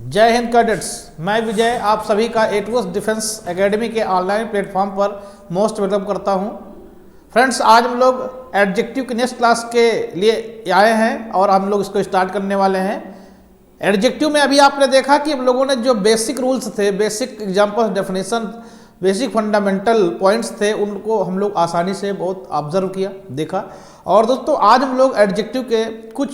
जय हिंद कैडेट्स, मैं विजय आप सभी का एटवस डिफेंस एकेडमी के ऑनलाइन प्लेटफॉर्म पर मोस्ट वेलकम करता हूं। फ्रेंड्स, आज हम लोग एडजेक्टिव की नेक्स्ट क्लास के लिए आए हैं और हम लोग इसको स्टार्ट करने वाले हैं। एडजेक्टिव में अभी आपने देखा कि हम लोगों ने जो बेसिक रूल्स थे, basic example, definition, basic fundamental points थे, उनको हम लोग आसानी से बहुत ऑब्जर्व किया, देखा। और दोस्तों, आज हम लोग एडजेक्टिव के कुछ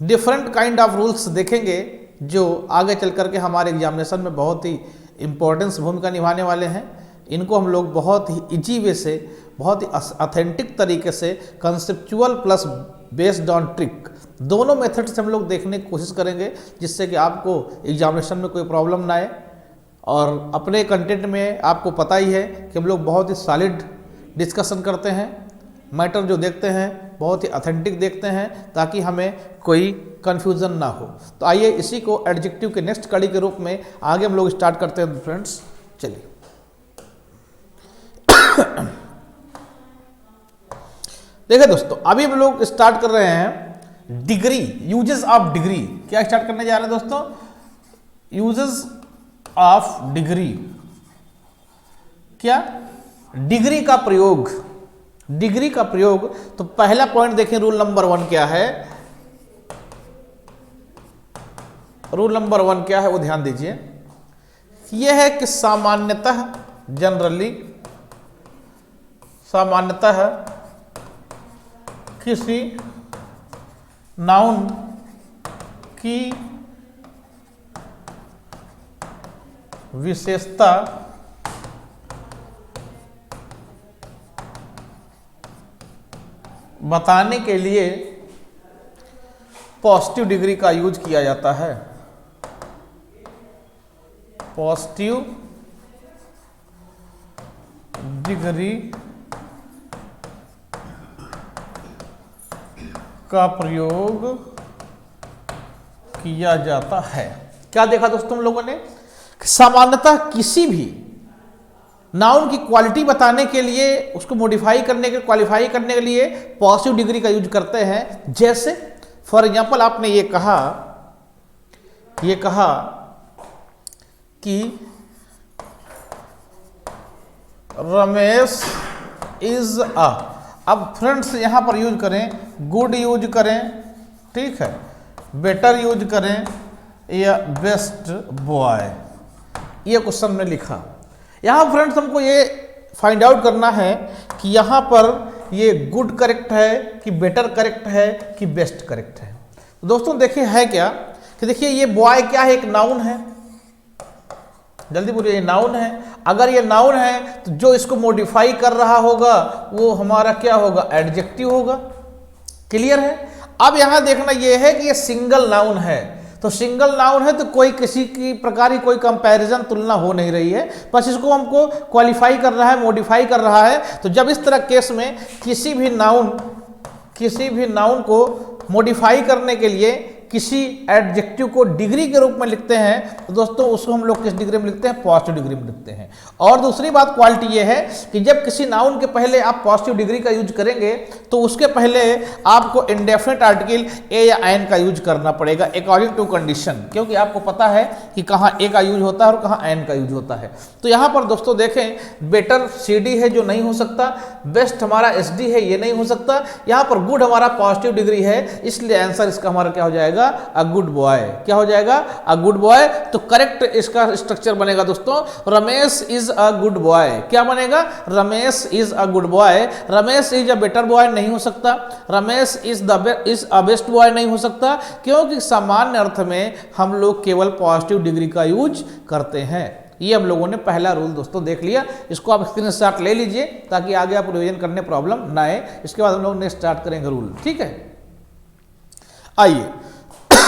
डिफरेंट काइंड ऑफ रूल्स देखेंगे जो आगे चल करके हमारे एग्जामिनेशन में बहुत ही इम्पोर्टेंस भूमिका निभाने वाले हैं। इनको हम लोग बहुत ही इजी वे से, बहुत ही ऑथेंटिक तरीके से, conceptual plus based on trick, दोनों मेथड से हम लोग देखने की कोशिश करेंगे, जिससे कि आपको एग्जामिनेशन में कोई प्रॉब्लम ना आए। और अपने कंटेंट में आपको पता ही है कि हम लोग बहुत ही सॉलिड डिस्कशन करते हैं, मैटर जो देखते हैं बहुत ही ऑथेंटिक देखते हैं, ताकि हमें कोई कन्फ्यूज़न ना हो। तो आइए इसी को एडजेक्टिव के नेक्स्ट कड़ी के रूप में आगे हम लोग स्टार्ट करते हैं फ्रेंड्स। चलिए देखिए दोस्तों, अभी हम लोग स्टार्ट कर रहे हैं डिग्री, यूजेस ऑफ डिग्री। क्या स्टार्ट करने जा रहे हैं दोस्तों? Uses of degree. क्या? डिग्री का प्रयोग। डिग्री का प्रयोग। तो पहला पॉइंट देखें, रूल नंबर 1 क्या है? रूल नंबर 1 क्या है वो ध्यान दीजिए। यह है कि सामान्यतः, जनरली, सामान्यतः किसी नाउन की विशेषता बताने के लिए पॉजिटिव डिग्री का यूज किया जाता है। पॉजिटिव डिग्री का प्रयोग किया जाता है। क्या देखा दोस्तों हम लोगों ने? सामान्यतः किसी भी नाउन की क्वालिटी बताने के लिए, उसको मॉडिफाई करने के, क्वालिफाई करने के लिए पॉजिटिव डिग्री का यूज करते हैं। जैसे फॉर एग्जांपल आपने ये कहा कि रमेश इज अ, अब फ्रेंड्स यहां पर यूज करें, गुड यूज करें, ठीक है, बेटर यूज करें या बेस्ट बॉय, ये क्वेश्चन में लिखा। यहाँ फ्रेंड्स हमको ये फाइंड आउट करना है कि यहाँ पर ये गुड करेक्ट है कि बेटर करेक्ट है कि बेस्ट करेक्ट है। तो दोस्तों देखिए है क्या कि देखिए ये बॉय क्या है? एक नाउन है। जल्दी बोलिए, ये नाउन है। अगर ये नाउन है तो जो इसको मॉडिफाई कर रहा होगा वो हमारा क्या होगा? एडजेक्टिव होगा। क्लियर है? अब यहाँ देखना ये है कि ये सिंगल नाउन है। तो सिंगल नाउन है तो कोई किसी की प्रकार की कोई कंपैरिजन, तुलना हो नहीं रही है, बस इसको हमको क्वालिफाई कर रहा है, मॉडिफाई कर रहा है। तो जब इस तरह केस में किसी भी नाउन को मॉडिफाई करने के लिए किसी एडजेक्टिव को डिग्री के रूप में लिखते हैं, तो दोस्तों उसको हम लोग किस डिग्री में लिखते हैं? पॉजिटिव डिग्री में लिखते हैं। और दूसरी बात, क्वालिटी ये है कि जब किसी नाउन के पहले आप पॉजिटिव डिग्री का यूज करेंगे तो उसके पहले आपको इंडेफिनिट आर्टिकल ए या एन का यूज करना पड़ेगा अकॉर्डिंग टू कंडीशन, क्योंकि आपको पता है कि कहाँ ए का यूज होता है और कहाँ एन का यूज होता है। तो यहाँ पर दोस्तों देखें, बेटर CD है जो नहीं हो सकता, बेस्ट हमारा SD है, ये नहीं हो सकता। यहाँ पर गुड हमारा पॉजिटिव डिग्री है, इसलिए आंसर इसका हमारा क्या हो जाएगा? A good boy. क्या हो जाएगा? A good boy. तो करेक्ट इसका स्ट्रक्चर बनेगा दोस्तों, Ramesh is a good boy. क्या बनेगा? Ramesh is a good boy. Ramesh is a better boy नहीं हो सकता, Ramesh is a best boy नहीं हो सकता, क्योंकि सामान्य अर्थ में हम लोग केवल पॉजिटिव डिग्री का यूज करते हैं। ये हम लोगों ने पहला रूल दोस्तों देख लिया। इसको आप स्क्रीनशॉट ले लीजिए ताकि आगे आप रिवीजन करने प्रॉब्लम ना आए। इसके बाद हम लोग नेक्स्ट स्टार्ट करेंगे रूल, ठीक है? आइए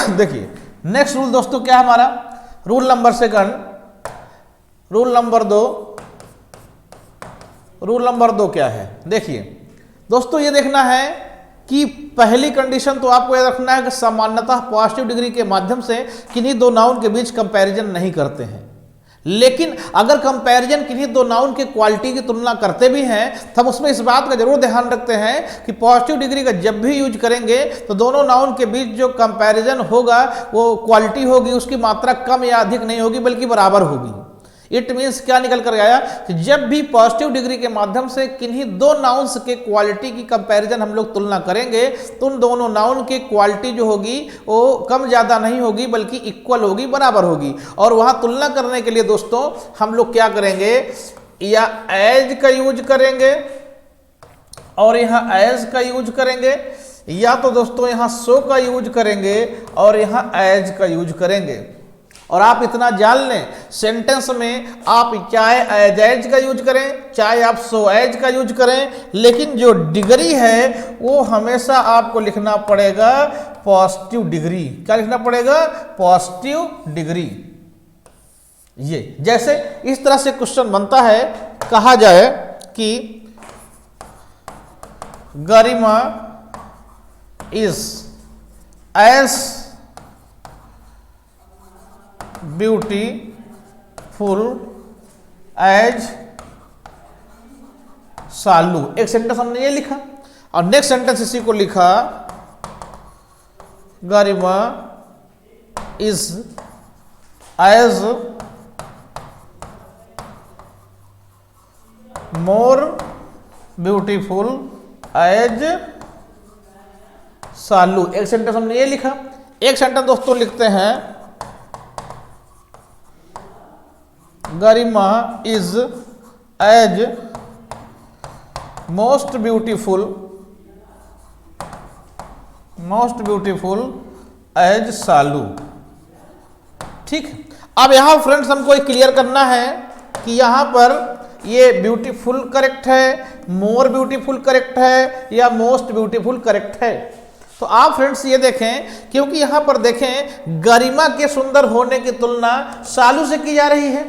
देखिए नेक्स्ट रूल दोस्तों क्या है हमारा? Rule number 2। रूल नंबर 2 क्या है? देखिए दोस्तों, ये देखना है कि पहली कंडीशन तो आपको याद रखना है कि सामान्यतः पॉजिटिव डिग्री के माध्यम से किन्हीं दो नाउन के बीच कंपैरिजन नहीं करते हैं। लेकिन अगर कंपैरिजन किन्हीं दो नाउन के क्वालिटी की तुलना करते भी हैं तब उसमें इस बात का जरूर ध्यान रखते हैं कि पॉजिटिव डिग्री का जब भी यूज करेंगे तो दोनों नाउन के बीच जो कंपैरिजन होगा वो क्वालिटी होगी, उसकी मात्रा कम या अधिक नहीं होगी बल्कि बराबर होगी। इट मीन्स क्या निकल कर आया कि जब भी पॉजिटिव डिग्री के माध्यम से किन्हीं दो नाउन्स के क्वालिटी की कंपैरिजन हम लोग तुलना करेंगे तो उन दोनों नाउन की क्वालिटी जो होगी वो कम ज़्यादा नहीं होगी बल्कि इक्वल होगी, बराबर होगी। और वहाँ तुलना करने के लिए दोस्तों हम लोग क्या करेंगे, या एज का यूज करेंगे और यहाँ एज का यूज करेंगे, या तो दोस्तों यहाँ सो का यूज करेंगे और यहाँ एज का यूज करेंगे। और आप इतना जान लें, सेंटेंस में आप चाहे एज का यूज करें चाहे आप सो एज का यूज करें, लेकिन जो डिग्री है वो हमेशा आपको लिखना पड़ेगा पॉजिटिव डिग्री। क्या लिखना पड़ेगा? Positive degree. ये जैसे इस तरह से क्वेश्चन बनता है, कहा जाए कि गरिमा is as beautiful as Salu. एक सेंटेंस हमने ये लिखा और नेक्स्ट सेंटेंस इसी को लिखा, Garima is as more beautiful as Salu. एक सेंटेंस हमने ये लिखा। एक सेंटेंस दोस्तों लिखते हैं, Garima is as most beautiful as Salu. ठीक। अब यहां फ्रेंड्स हमको एक क्लियर करना है कि यहां पर ये ब्यूटीफुल करेक्ट है, मोर ब्यूटीफुल करेक्ट है या मोस्ट ब्यूटीफुल करेक्ट है। तो आप फ्रेंड्स ये देखें, क्योंकि यहां पर देखें गरिमा के सुंदर होने की तुलना सालू से की जा रही है,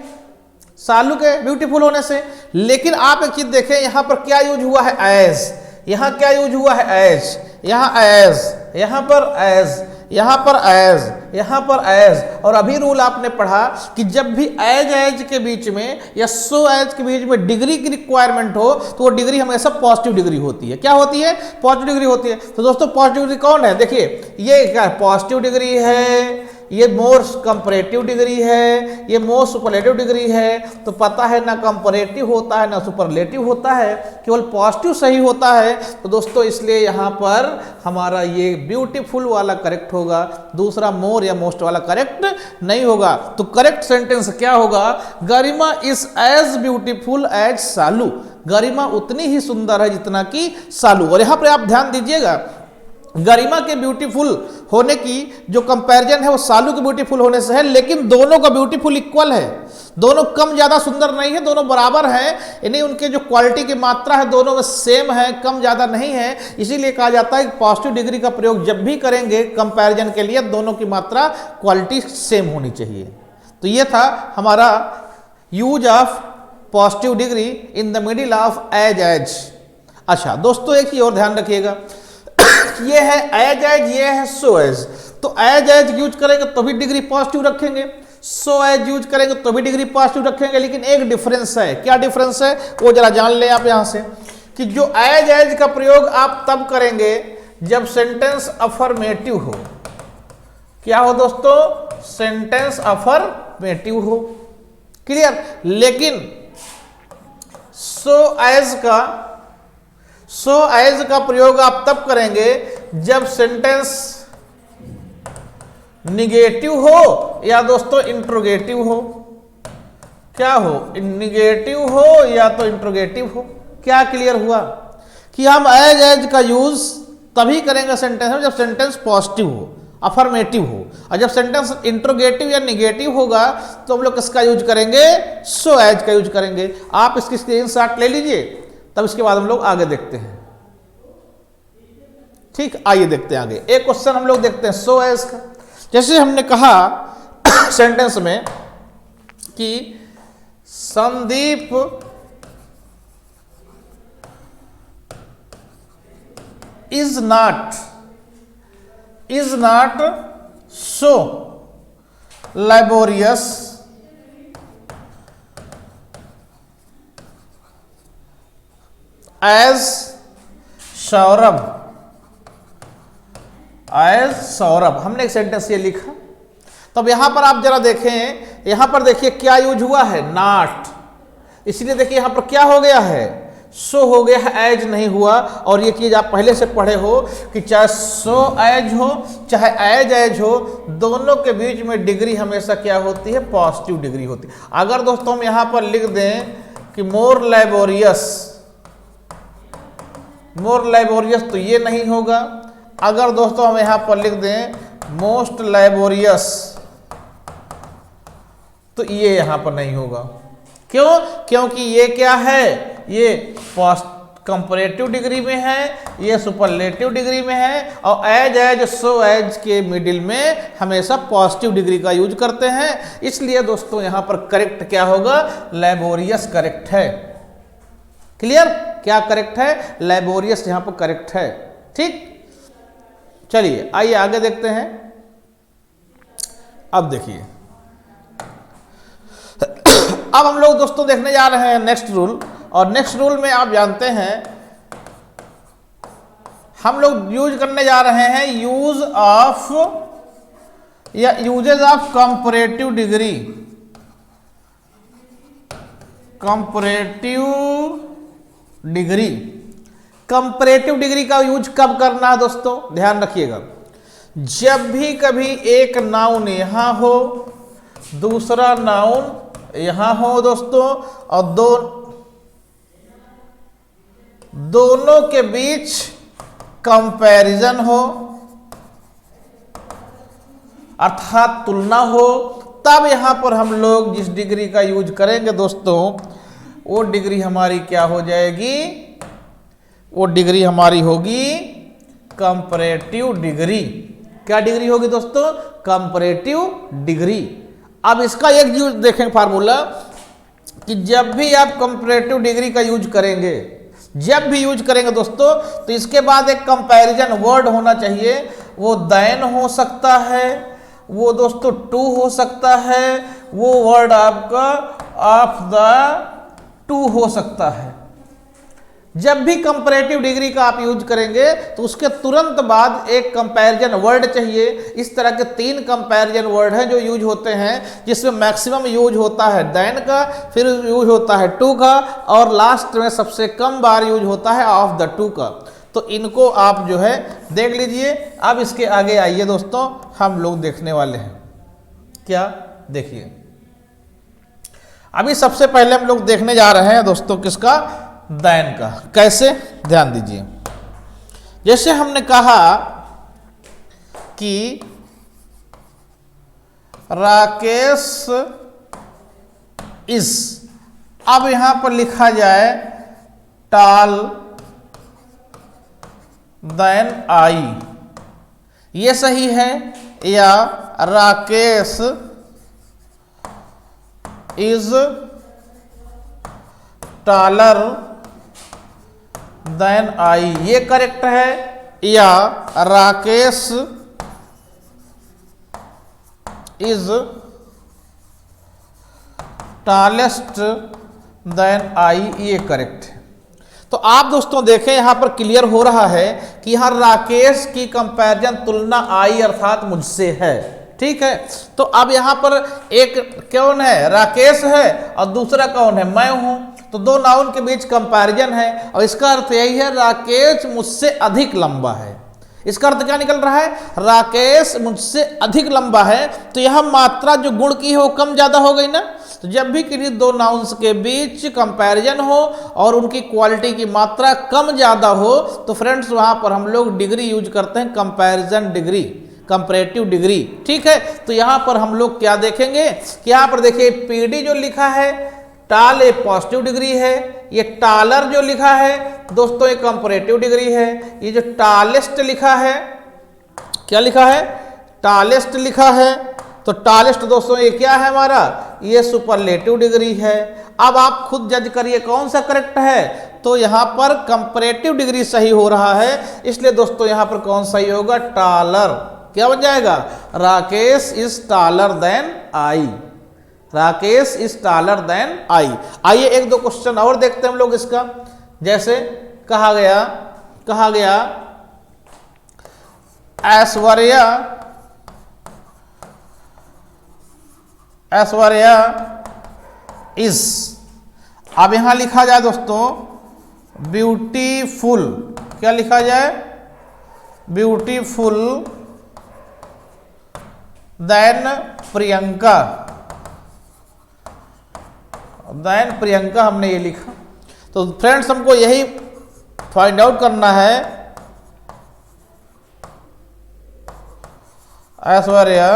सालू के ब्यूटीफुल होने से। लेकिन आप एक चीज देखें, यहां पर क्या यूज हुआ है? एज। यहां क्या यूज हुआ है? एज। यहां एज, यहां पर एज, यहां पर एज, यहां पर एज। और अभी रूल आपने पढ़ा कि जब भी एज के बीच में या सो एज के बीच में डिग्री की रिक्वायरमेंट हो तो वो डिग्री हमेशा पॉजिटिव डिग्री होती है। क्या होती है? पॉजिटिव डिग्री होती है। तो दोस्तों पॉजिटिव डिग्री कौन है? देखिए ये क्या पॉजिटिव डिग्री है, ये मोर कंपैरेटिव डिग्री है, ये मोर सुपरलेटिव डिग्री है। तो पता है ना कंपैरेटिव होता है ना सुपरलेटिव होता है, केवल पॉजिटिव सही होता है। तो दोस्तों इसलिए यहाँ पर हमारा ये ब्यूटीफुल वाला करेक्ट होगा, दूसरा मोर या मोस्ट वाला करेक्ट नहीं होगा। तो करेक्ट सेंटेंस क्या होगा? गरिमा इज एज ब्यूटीफुल एज सालू। गरिमा उतनी ही सुंदर है जितना कि सालू। और यहाँ पर आप ध्यान दीजिएगा, गरिमा के ब्यूटीफुल होने की जो कंपैरिजन है वो सालू के ब्यूटीफुल होने से है, लेकिन दोनों का ब्यूटीफुल इक्वल है, दोनों कम ज्यादा सुंदर नहीं है, दोनों बराबर हैं। यानी उनके जो क्वालिटी की मात्रा है दोनों में सेम है, कम ज्यादा नहीं है। इसीलिए कहा जाता है कि पॉजिटिव डिग्री का प्रयोग जब भी करेंगे कंपैरिजन के लिए दोनों की मात्रा क्वालिटी सेम होनी चाहिए। तो ये था हमारा use of positive degree in the middle of age. अच्छा दोस्तों एक ही और ध्यान रखिएगा, ये है एज, ये है सो एज। तो एज यूज करेंगे तो भी डिग्री पॉजिटिव रखेंगे, सो एज यूज करेंगे तो भी डिग्री पॉजिटिव रखेंगे। लेकिन एक डिफरेंस है। क्या डिफरेंस है वो जरा जान लें आप यहां से, कि जो एज का प्रयोग आप तब करेंगे जब सेंटेंस अफर्मेटिव हो। क्या हो दोस्तों? सेंटेंस अफर्मेटिव हो। क्लियर? लेकिन सो एज का प्रयोग आप तब करेंगे जब सेंटेंस निगेटिव हो या दोस्तों इंट्रोगेटिव हो। क्या हो? निगेटिव हो या तो इंट्रोगेटिव हो। क्या क्लियर हुआ कि हम एज का यूज तभी करेंगे सेंटेंस में जब सेंटेंस पॉजिटिव हो, अफर्मेटिव हो। और जब सेंटेंस इंट्रोगेटिव या निगेटिव होगा तो हम लोग किसका यूज करेंगे? सो एज का यूज करेंगे। आप इसकी स्क्रीनशॉट ले लीजिए, तब इसके बाद हम लोग आगे देखते हैं। ठीक, आइए देखते हैं आगे। एक क्वेश्चन हम लोग देखते हैं सो एज का। जैसे हमने कहा सेंटेंस में कि Sandeep is not so laborious as Saurabh, as Saurabh, हमने एक सेंटेंस ये लिखा। तब यहां पर आप जरा देखें, यहां पर देखिए क्या यूज हुआ है, नॉट, इसलिए देखिए यहां पर क्या हो गया है, सो हो गया है, एज नहीं हुआ। और ये चीज आप पहले से पढ़े हो कि चाहे सो एज हो चाहे एज हो, दोनों के बीच में डिग्री हमेशा क्या होती है, पॉजिटिव डिग्री होती है। अगर दोस्तों हम यहां पर लिख दें कि मोर लैबोरियस, मोर लैबोरियस, तो ये नहीं होगा। अगर दोस्तों हम यहां पर लिख दें मोस्ट लैबोरियस, तो ये यहां पर नहीं होगा। क्यों? क्योंकि ये क्या है, ये कंपैरेटिव डिग्री में है, ये सुपरलेटिव डिग्री में है, और एज सो एज के मिडिल में हमेशा पॉजिटिव डिग्री का यूज करते हैं। इसलिए दोस्तों यहां पर करेक्ट क्या होगा, लैबोरियस करेक्ट है। क्लियर? क्या करेक्ट है, लैबोरियस यहां पर करेक्ट है। ठीक, चलिए आइए आगे देखते हैं। अब देखिए, अब हम लोग दोस्तों देखने जा रहे हैं नेक्स्ट रूल। और नेक्स्ट रूल में आप जानते हैं हम लोग यूज करने जा रहे हैं यूज ऑफ या usages of comparative degree. Comparative degree, comparative degree का यूज कब करना है दोस्तों, ध्यान रखिएगा। जब भी कभी एक नाउन यहां हो, दूसरा नाउन यहां हो दोस्तों, और दोनों के बीच कंपैरिजन हो, अर्थात तुलना हो, तब यहां पर हम लोग जिस डिग्री का यूज करेंगे दोस्तों, वो डिग्री हमारी क्या हो जाएगी, वो डिग्री हमारी होगी कंपैरेटिव डिग्री। क्या डिग्री होगी दोस्तों, कंपैरेटिव डिग्री। अब इसका एक यूज देखें फार्मूला, कि जब भी आप कंपैरेटिव डिग्री का यूज करेंगे, जब भी यूज करेंगे दोस्तों, तो इसके बाद एक कंपैरिजन वर्ड होना चाहिए। वो देन हो सकता है, वो दोस्तों टू हो सकता है, वो वर्ड आपका ऑफ द टू हो सकता है। जब भी कंपैरेटिव डिग्री का आप यूज करेंगे तो उसके तुरंत बाद एक कंपैरिजन वर्ड चाहिए। इस तरह के 3 कंपैरिजन वर्ड हैं जो यूज होते हैं, जिसमें मैक्सिमम यूज होता है देन का, फिर यूज होता है टू का, और लास्ट में सबसे कम बार यूज होता है ऑफ द टू का। तो इनको आप जो है देख लीजिए। अब इसके आगे आइए दोस्तों, हम लोग देखने वाले हैं क्या, देखिए अभी सबसे पहले हम लोग देखने जा रहे हैं दोस्तों किसका, देन का। कैसे, ध्यान दीजिए। जैसे हमने कहा कि राकेश इज, अब यहां पर लिखा जाए टाल देन आई, ये सही है, या Rakesh is taller than I, ये करेक्ट है, या Rakesh is tallest than I, ये करेक्ट है। तो आप दोस्तों देखें यहां पर क्लियर हो रहा है कि यहां राकेश की कंपैरिजन तुलना आई अर्थात मुझसे है। ठीक है, तो अब यहां पर एक कौन है, राकेश है, और दूसरा कौन है, मैं हूं। तो दो नाउन के बीच कंपैरिजन है, और इसका अर्थ यही है राकेश मुझसे अधिक लंबा है। इसका अर्थ क्या निकल रहा है, राकेश मुझसे अधिक लंबा है। तो यह मात्रा जो गुण की है वो कम ज्यादा हो गई ना। तो जब भी किसी दो नाउन्स के बीच कंपैरिजन हो और उनकी क्वालिटी की मात्रा कम ज्यादा हो, तो फ्रेंड्स वहां पर हम लोग डिग्री यूज करते हैं, कंपैरिजन डिग्री, कंपैरेटिव डिग्री। ठीक है, तो यहां पर हम लोग क्या देखेंगे कि यहां पर देखिए पीडी जो लिखा है, टाल एक पॉजिटिव डिग्री है, ये टालर जो लिखा है दोस्तों ये कंपैरेटिव डिग्री है। ये जो टालेस्ट लिखा है, क्या लिखा है, टालेस्ट लिखा है, तो टालेस्ट दोस्तों ये क्या है हमारा, ये सुपरलेटिव डिग्री है। अब आप खुद जज करिए कौन सा करेक्ट है। तो यहां पर कंपैरेटिव डिग्री सही हो रहा है, इसलिए दोस्तों यहां पर कौन सही होगा, टालर। क्या बन जाएगा, Rakesh is taller than I, Rakesh is taller than I. आइए एक दो क्वेश्चन और देखते हैं हम लोग इसका। जैसे कहा गया ऐश्वर्या इज, अब यहां लिखा जाए दोस्तों ब्यूटीफुल, क्या लिखा जाए, ब्यूटीफुल देन प्रियंका, हमने ये लिखा। तो फ्रेंड्स हमको यही फाइंड आउट करना है, ऐश्वर्या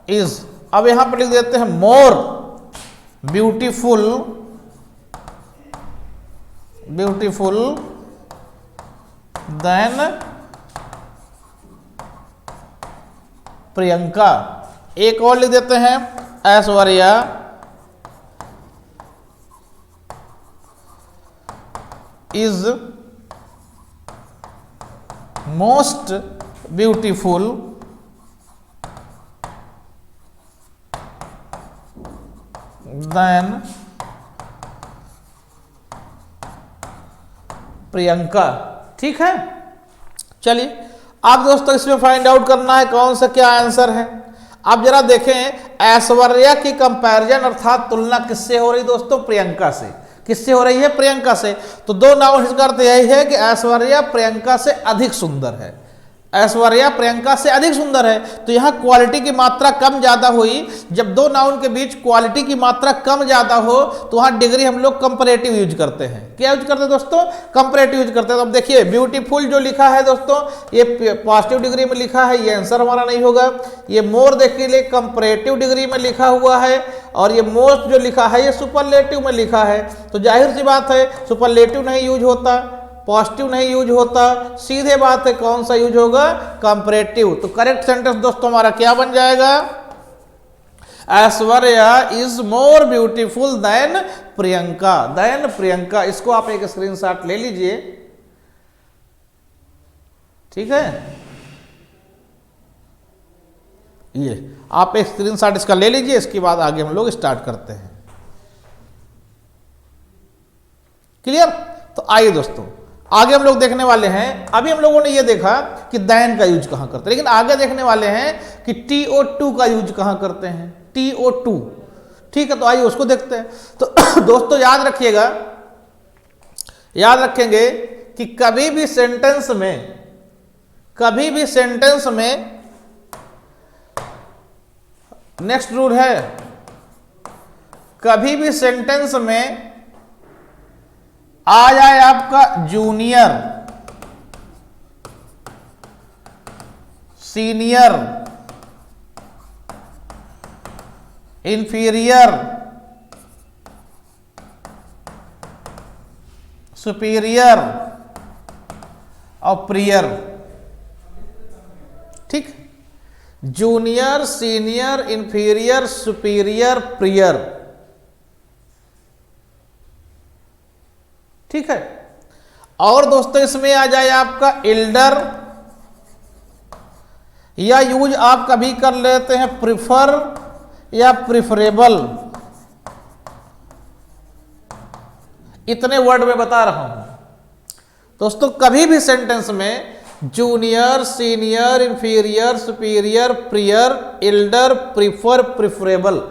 इज, अब यहां पर लिख देते हैं मोर ब्यूटीफुल देन प्रियंका। एक और लिख देते हैं Aishwarya is most beautiful then Priyanka. ठीक है, चलिए आप दोस्तों इसमें फाइंड आउट करना है कौन सा क्या आंसर है। आप जरा देखें ऐश्वर्या की कंपैरिजन अर्थात तुलना किससे हो रही दोस्तों, प्रियंका से। किससे हो रही है, प्रियंका से। तो दो नाउन इसका अर्थ यही है कि ऐश्वर्या प्रियंका से अधिक सुंदर है, ऐश्वर्या प्रियंका से अधिक सुंदर है। तो यहां क्वालिटी की मात्रा कम ज्यादा हुई। जब दो नाउन के बीच क्वालिटी की मात्रा कम ज्यादा हो तो वहां डिग्री हम लोग कंपैरेटिव यूज करते हैं। क्या यूज करते हैं दोस्तों, कंपैरेटिव यूज करते हैं। तो अब देखिए ब्यूटीफुल जो लिखा है दोस्तों ये पॉजिटिव डिग्री में लिखा है, ये आंसर हमारा नहीं होगा। ये मोर देखिए कंपैरेटिव डिग्री में लिखा हुआ है, और ये मोस्ट जो लिखा है ये सुपरलेटिव में लिखा है। तो जाहिर सी बात है सुपरलेटिव नहीं यूज होता, पॉजिटिव नहीं यूज होता, सीधे बात है कौन सा यूज होगा, कंपैरेटिव। तो करेक्ट सेंटेंस दोस्तों हमारा क्या बन जाएगा, Aishwarya is more beautiful then Priyanka. इसको आप एक स्क्रीनशॉट ले लीजिए, ठीक है, ये आप एक स्क्रीनशॉट इसका ले लीजिए। इसके बाद आगे हम लोग स्टार्ट करते हैं। क्लियर। तो आइए दोस्तों आगे हम लोग देखने वाले हैं। अभी हम लोगों ने ये देखा कि दैन का यूज कहां करते हैं, लेकिन आगे देखने वाले हैं कि TO2 का यूज कहां करते हैं, TO2। ठीक है, तो आइए उसको देखते हैं। तो दोस्तों याद रखिएगा, याद रखेंगे कि कभी भी सेंटेंस में नेक्स्ट रूल है, कभी भी सेंटेंस में आ जाए आपका जूनियर, सीनियर, इंफीरियर, सुपीरियर और प्रियर। ठीक, junior, senior, inferior, superior, prior. ठीक है, और दोस्तों इसमें आ जाए आपका एल्डर, या यूज आप कभी कर लेते हैं प्रिफर या प्रिफरेबल। इतने वर्ड में बता रहा हूं दोस्तों। कभी भी सेंटेंस में junior, senior, inferior, superior, prior, Elder, prefer, preferable,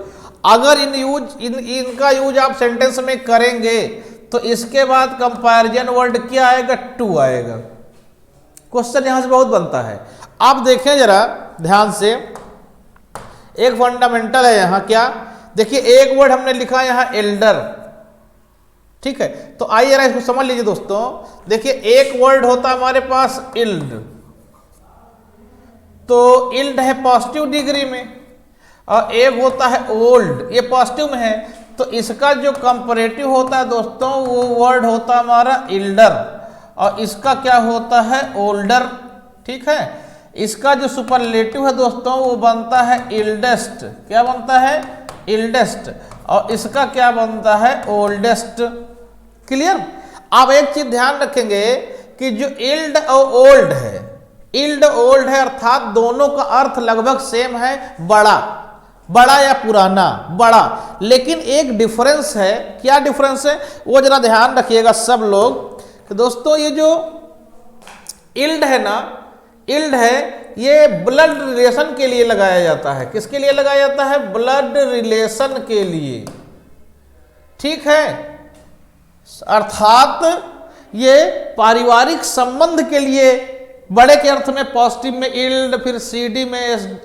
अगर इनका यूज आप सेंटेंस में करेंगे तो इसके बाद कंपैरिजन वर्ड क्या आएगा, टू आएगा। क्वेश्चन यहां से बहुत बनता है। आप देखें जरा ध्यान से, एक फंडामेंटल है यहां, क्या देखिए, एक वर्ड हमने लिखा है यहां एल्डर। ठीक है, तो आइए जरा इसको समझ लीजिए दोस्तों। देखिए एक वर्ड होता है हमारे पास इल्ड, तो इल्ड है पॉजिटिव डिग्री में, और एक होता है ओल्ड, ये पॉजिटिव में है। तो इसका जो कंपैरेटिव होता है दोस्तों वो वर्ड होता है हमारा इल्डर, और इसका क्या होता है, ओल्डर। ठीक है, इसका जो सुपरलेटिव है दोस्तों वो बनता है इल्डेस्ट। क्या बनता है, इल्डेस्ट। और इसका क्या बनता है, ओल्डेस्ट। क्लियर। आप एक चीज ध्यान रखेंगे कि जो इल्ड और ओल्ड है, इल्ड ओल्ड है अर्थात दोनों का अर्थ लगभग सेम है, बड़ा, बड़ा या पुराना, बड़ा। लेकिन एक डिफरेंस है, क्या डिफरेंस है वो जरा ध्यान रखिएगा सब लोग, कि दोस्तों ये जो इल्ड है ना, इल्ड है, ये ब्लड रिलेशन के लिए लगाया जाता है। किसके लिए लगाया जाता है? ब्लड रिलेशन के लिए, ठीक है। अर्थात ये पारिवारिक संबंध के लिए, बड़े के अर्थ में पॉजिटिव में इल्ड, फिर सीडी में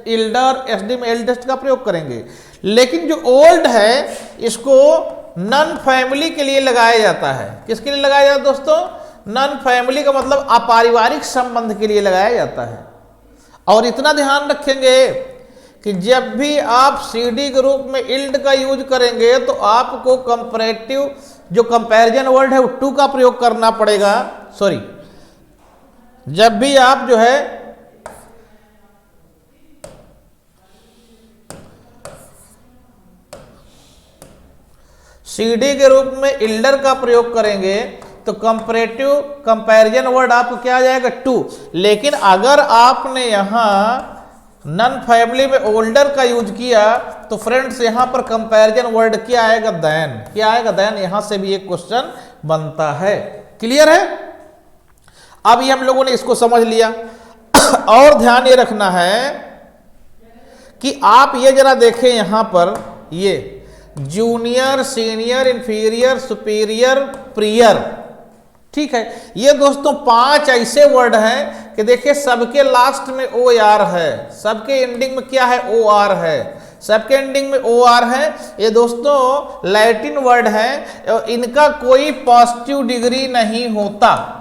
इल्डर, एसडी में एल्डेस्ट का प्रयोग करेंगे। लेकिन जो ओल्ड है इसको नॉन फैमिली के लिए लगाया जाता है। किसके लिए लगाया जाता है दोस्तों? नॉन फैमिली का मतलब अपारिवारिक संबंध के लिए लगाया जाता है। और इतना ध्यान रखेंगे कि जब भी आप सीडी के रूप में इल्ड का यूज करेंगे तो आपको कंपैरेटिव जो कंपैरिजन वर्ड है वो टू का प्रयोग करना पड़ेगा। सॉरी, जब भी आप जो है सीडी के रूप में इल्डर का प्रयोग करेंगे तो कंपैरेटिव कंपैरिजन वर्ड आपको क्या आ जाएगा? टू। लेकिन अगर आपने यहां नॉन फैमिली में ओल्डर का यूज किया तो फ्रेंड्स यहां पर कंपैरिजन वर्ड क्या आएगा? देन। क्या आएगा? देन। यहां से भी एक क्वेश्चन बनता है। क्लियर है? अब ये हम लोगों ने इसको समझ लिया। और ध्यान ये रखना है कि आप ये जरा देखें यहां पर, ये junior, senior, inferior, superior, prior, ठीक है। ये दोस्तों 5 ऐसे वर्ड हैं कि देखिए सबके लास्ट में ओ आर है, सबके एंडिंग में क्या है? ओ आर है, सबके एंडिंग में ओ आर है। ये दोस्तों लैटिन वर्ड है, इनका कोई पॉजिटिव डिग्री नहीं होता।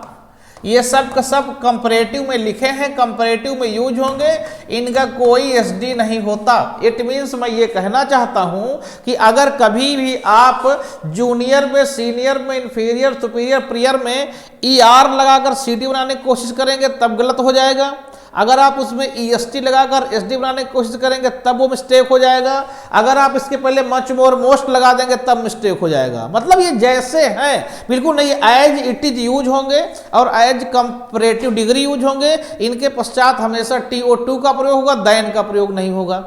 ये सब का सब कंपैरेटिव में लिखे हैं, कंपैरेटिव में यूज होंगे, इनका कोई एसडी नहीं होता। इट मीन्स मैं ये कहना चाहता हूं कि अगर कभी भी आप जूनियर में, सीनियर में, इंफीरियर, सुपीरियर, प्रियर में ईआर लगाकर सीडी बनाने की कोशिश करेंगे तब गलत हो जाएगा। अगर आप उसमें ईएसटी लगाकर एसडी बनाने की कोशिश करेंगे तब वो मिस्टेक हो जाएगा। अगर आप इसके पहले मच मोर मोस्ट लगा देंगे तब मिस्टेक हो जाएगा। मतलब ये जैसे हैं बिल्कुल नहीं, एज इट इज यूज होंगे और एज कंपैरेटिव डिग्री यूज होंगे। इनके पश्चात हमेशा TO2 का प्रयोग होगा, देन का प्रयोग नहीं होगा।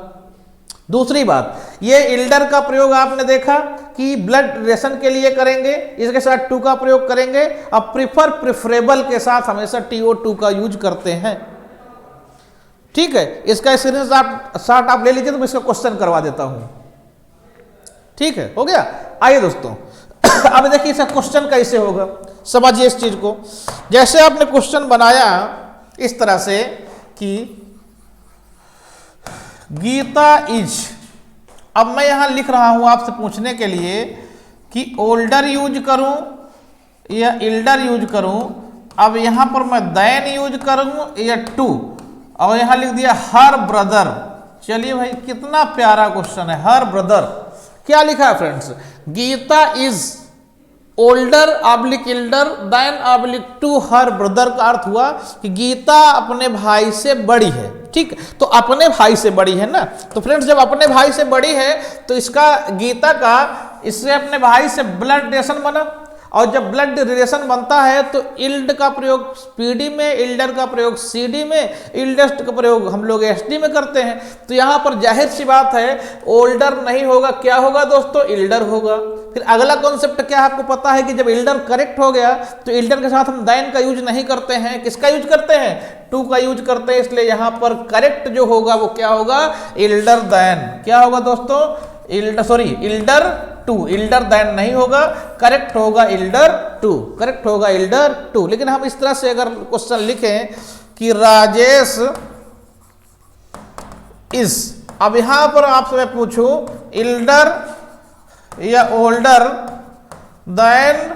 दूसरी बात, ये इल्डर का प्रयोग आपने देखा कि ब्लड रिलेशन के लिए करेंगे, इसके साथ टू का प्रयोग करेंगे। अब प्रिफरेबल के साथ हमेशा TO2 का यूज करते हैं, ठीक है। इसका स्क्रीनशॉट आप ले लीजिए तो मैं इसका क्वेश्चन करवा देता हूं, ठीक है। हो गया? आइए दोस्तों अब देखिए इसका क्वेश्चन कैसे होगा, समझिए इस चीज को। जैसे आपने क्वेश्चन बनाया इस तरह से कि गीता इज, अब मैं यहां लिख रहा हूं आपसे पूछने के लिए कि ओल्डर यूज करूं या इल्डर यूज करूं। अब यहां पर मैं देन यूज करूं या टू, और यहां लिख दिया हर ब्रदर। चलिए भाई, कितना प्यारा क्वेश्चन है। हर ब्रदर क्या लिखा है friends? Geeta is older oblique elder than oblique to her brother का अर्थ हुआ कि गीता अपने भाई से बड़ी है, ठीक। तो अपने भाई से बड़ी है ना, तो फ्रेंड्स जब अपने भाई से बड़ी है तो इसका गीता का इससे अपने भाई से ब्लड रिलेशन बना, और जब ब्लड रिलेशन बनता है तो इल्ड का प्रयोग पीडी में, इल्डर का प्रयोग सीडी में, इल्डेस्ट का प्रयोग हम लोग एसडी में करते हैं। तो यहाँ पर जाहिर सी बात है ओल्डर नहीं होगा, क्या होगा दोस्तों? इल्डर होगा। फिर अगला कॉन्सेप्ट क्या आपको पता है कि जब इल्डर करेक्ट हो गया तो इल्डर के साथ हम देन का यूज नहीं करते हैं, किसका यूज करते हैं? टू का यूज करते हैं। इसलिए यहाँ पर करेक्ट जो होगा वो क्या होगा? Elder than. क्या होगा दोस्तों? Elder to. इल्डर देन नहीं होगा, करेक्ट होगा इल्डर टू, करेक्ट होगा इल्डर टू। लेकिन हम इस तरह से अगर क्वेश्चन लिखें कि राजेश इज, अब यहां पर आपसे मैं पूछूं इल्डर या ओल्डर देन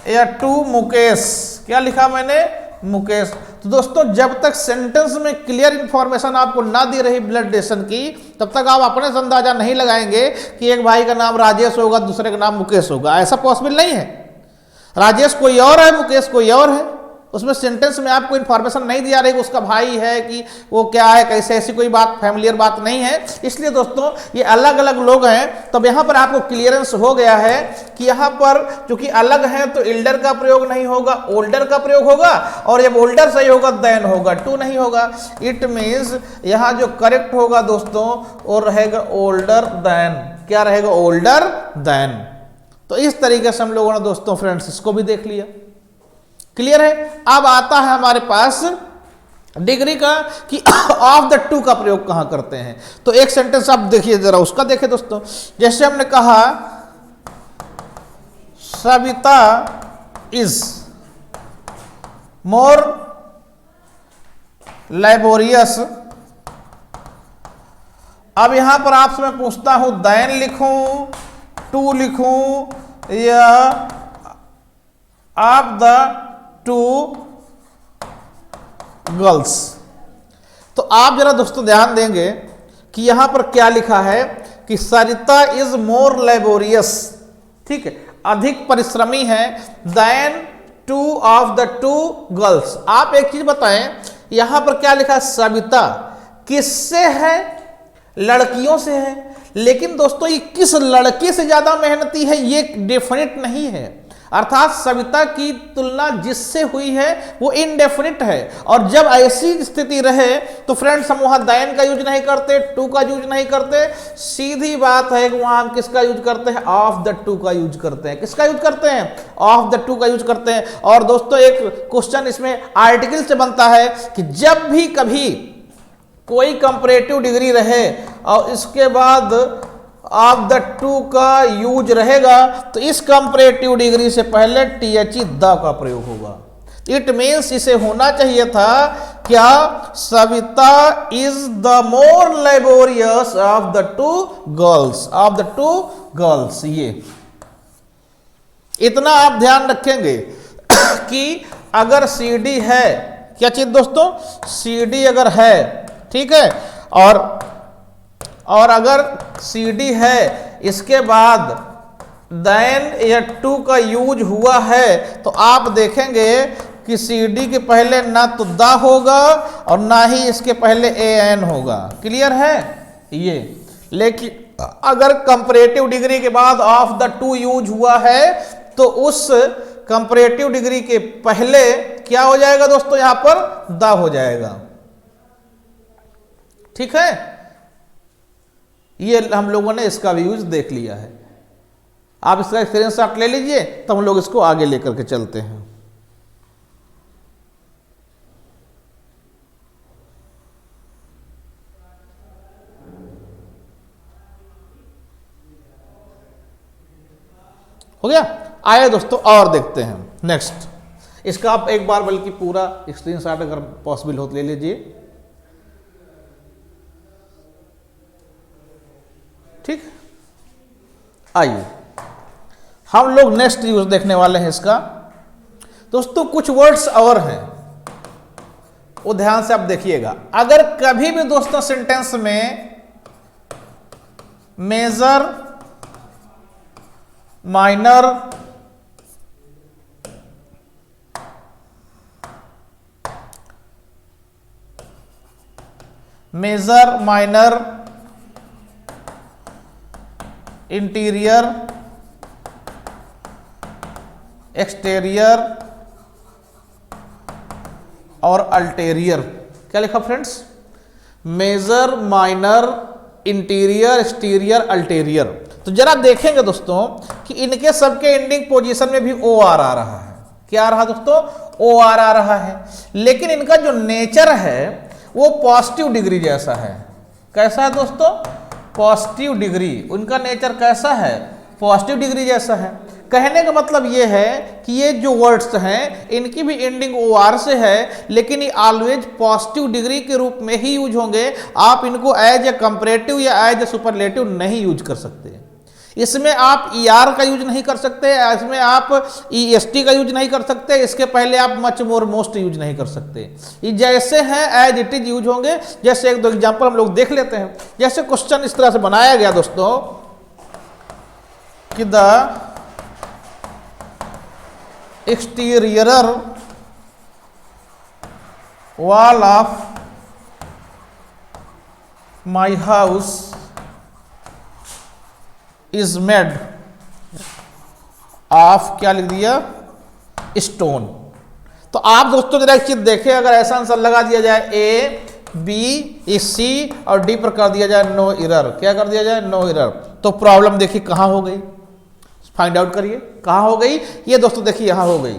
या टू मुकेश, क्या लिखा मैंने? मुकेश। तो दोस्तों जब तक सेंटेंस में क्लियर इंफॉर्मेशन आपको ना दी रही ब्लड रिलेशन की, तब तक आप अपने से अंदाजा नहीं लगाएंगे कि एक भाई का नाम राजेश होगा, दूसरे का नाम मुकेश होगा। ऐसा पॉसिबल नहीं है। राजेश कोई और है, मुकेश कोई और है। उसमें सेंटेंस में आपको इन्फॉर्मेशन नहीं दिया रही उसका भाई है कि वो क्या है, कैसे, ऐसी कोई बात फैमिलियर बात नहीं है। इसलिए दोस्तों ये अलग अलग लोग हैं। तब यहाँ पर आपको क्लियरेंस हो गया है कि यहाँ पर चूंकि अलग हैं तो इल्डर का प्रयोग नहीं होगा, ओल्डर का प्रयोग होगा। और जब ओल्डर सही होगा देन होगा, टू नहीं होगा। इट मीन्स यहाँ जो करेक्ट होगा दोस्तों वो रहेगा ओल्डर देन। क्या रहेगा? Older than. तो इस तरीके से हम लोगों ने दोस्तों फ्रेंड्स इसको भी देख लिया। क्लियर है। अब आता है हमारे पास डिग्री का कि ऑफ द टू का प्रयोग कहां करते हैं। तो एक सेंटेंस आप देखिए जरा, उसका देखिए दोस्तों। जैसे हमने कहा सविता इज मोर लेबोरियस। अब यहां पर आपसे मैं पूछता हूं देन लिखूं, टू लिखूं या ऑफ द टू गर्ल्स। तो आप जरा दोस्तों ध्यान देंगे कि यहां पर क्या लिखा है कि सरिता इज मोर लेबोरियस, ठीक है, अधिक परिश्रमी है than two of the two girls. आप एक चीज बताएं, यहां पर क्या लिखा है, सविता किससे है, लड़कियों से है। लेकिन दोस्तों ये किस लड़के से ज्यादा मेहनती है ये डेफिनेट नहीं है, अर्थात सविता की तुलना जिससे हुई है वो इनडेफिनिट है। और जब ऐसी स्थिति रहे तो फ्रेंड्स हम वहां देन का यूज नहीं करते, टू का यूज नहीं करते, सीधी बात है कि वहां हम किसका यूज करते हैं, ऑफ द टू का यूज करते हैं। किसका यूज करते हैं, ऑफ द टू का यूज करते हैं। और दोस्तों एक क्वेश्चन इसमें आर्टिकल से बनता है कि जब भी कभी कोई कंपैरेटिव डिग्री रहे और इसके बाद ऑफ द टू का यूज रहेगा तो इस कंपैरेटिव डिग्री से पहले टीएचई द का प्रयोग होगा। इट मीन्स इसे होना चाहिए था क्या, Savita is the more laborious of the two girls, of the two girls. ये इतना आप ध्यान रखेंगे कि अगर सीडी है, क्या चीज दोस्तों, सीडी अगर है, ठीक है, और अगर CD है इसके बाद देन या टू का यूज हुआ है तो आप देखेंगे कि CD के पहले ना तो द होगा और ना ही इसके पहले AN होगा। क्लियर है ये। लेकिन अगर कंपैरेटिव डिग्री के बाद ऑफ द टू यूज हुआ है तो उस कंपैरेटिव डिग्री के पहले क्या हो जाएगा दोस्तों, यहां पर द हो जाएगा। ठीक है, ये हम लोगों ने इसका भी यूज देख लिया है। आप इसका स्क्रीनशॉट ले लीजिए तो हम लोग इसको आगे लेकर के चलते हैं। हो गया। आइए दोस्तों और देखते हैं नेक्स्ट। इसका आप एक बार बल्कि पूरा स्क्रीनशॉट अगर पॉसिबल हो तो ले लीजिए। ठीक, आइए हम लोग नेक्स्ट यूज देखने वाले हैं इसका। दोस्तों कुछ वर्ड्स और हैं, वो ध्यान से आप देखिएगा। अगर कभी भी दोस्तों सेंटेंस में major, minor, major, minor, interior, exterior और अल्टेरियर, क्या लिखा friends, major, minor, interior, exterior, ulterior. तो जरा देखेंगे दोस्तों कि इनके सबके एंडिंग पोजीशन में भी OR आ रहा है। क्या आ रहा दोस्तों, OR आ रहा है। लेकिन इनका जो नेचर है वो पॉजिटिव डिग्री जैसा है। कैसा है दोस्तों, पॉजिटिव डिग्री। उनका नेचर कैसा है, पॉजिटिव डिग्री जैसा है। कहने का मतलब ये है कि ये जो वर्ड्स हैं इनकी भी एंडिंग OR से है, लेकिन ये ऑलवेज पॉजिटिव डिग्री के रूप में ही यूज होंगे। आप इनको एज ए कंपैरेटिव या एज ए सुपरलेटिव नहीं यूज कर सकते। इसमें आप ER का यूज नहीं कर सकते, इसमें आप EST का यूज नहीं कर सकते, इसके पहले आप मच मोर मोस्ट यूज नहीं कर सकते। ये जैसे हैं एज इट इज यूज होंगे। जैसे एक दो एग्जांपल हम लोग देख लेते हैं। जैसे क्वेश्चन इस तरह से बनाया गया दोस्तों कि the exterior wall of my house is made of, क्या लिख दिया, स्टोन। तो आप दोस्तों जरा एक चीज देखें, अगर ऐसा आंसर लगा दिया जाए A, B, C और D पर कर दिया जाए नो एरर, क्या कर दिया जाए, नो एरर, तो प्रॉब्लम देखिए कहां हो गई, फाइंड आउट करिए कहां हो गई। ये दोस्तों देखिए यहां हो गई।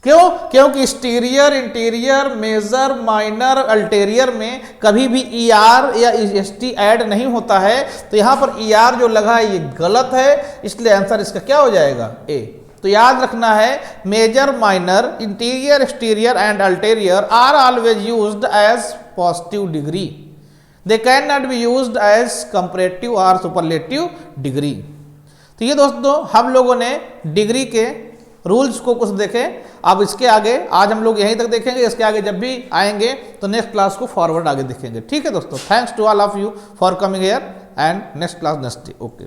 क्यों? क्योंकि exterior, interior, major, minor, ulterior में कभी भी ER या EST ऐड नहीं होता है, तो यहां पर ER जो लगा है ये गलत है, इसलिए आंसर इसका क्या हो जाएगा? ए। तो याद रखना है, major, minor, interior, exterior and ulterior are always used as positive degree, they can not be used as comparative और सुपरलेटिव डिग्री। तो ये दोस्तों हम लोगों ने डिग्री के रूल्स को कुछ देखे। अब इसके आगे आज हम लोग यहीं तक देखेंगे, इसके आगे जब भी आएंगे तो नेक्स्ट क्लास को फॉरवर्ड आगे देखेंगे। ठीक है दोस्तों, thanks to all of you for coming here and next class next day. Okay.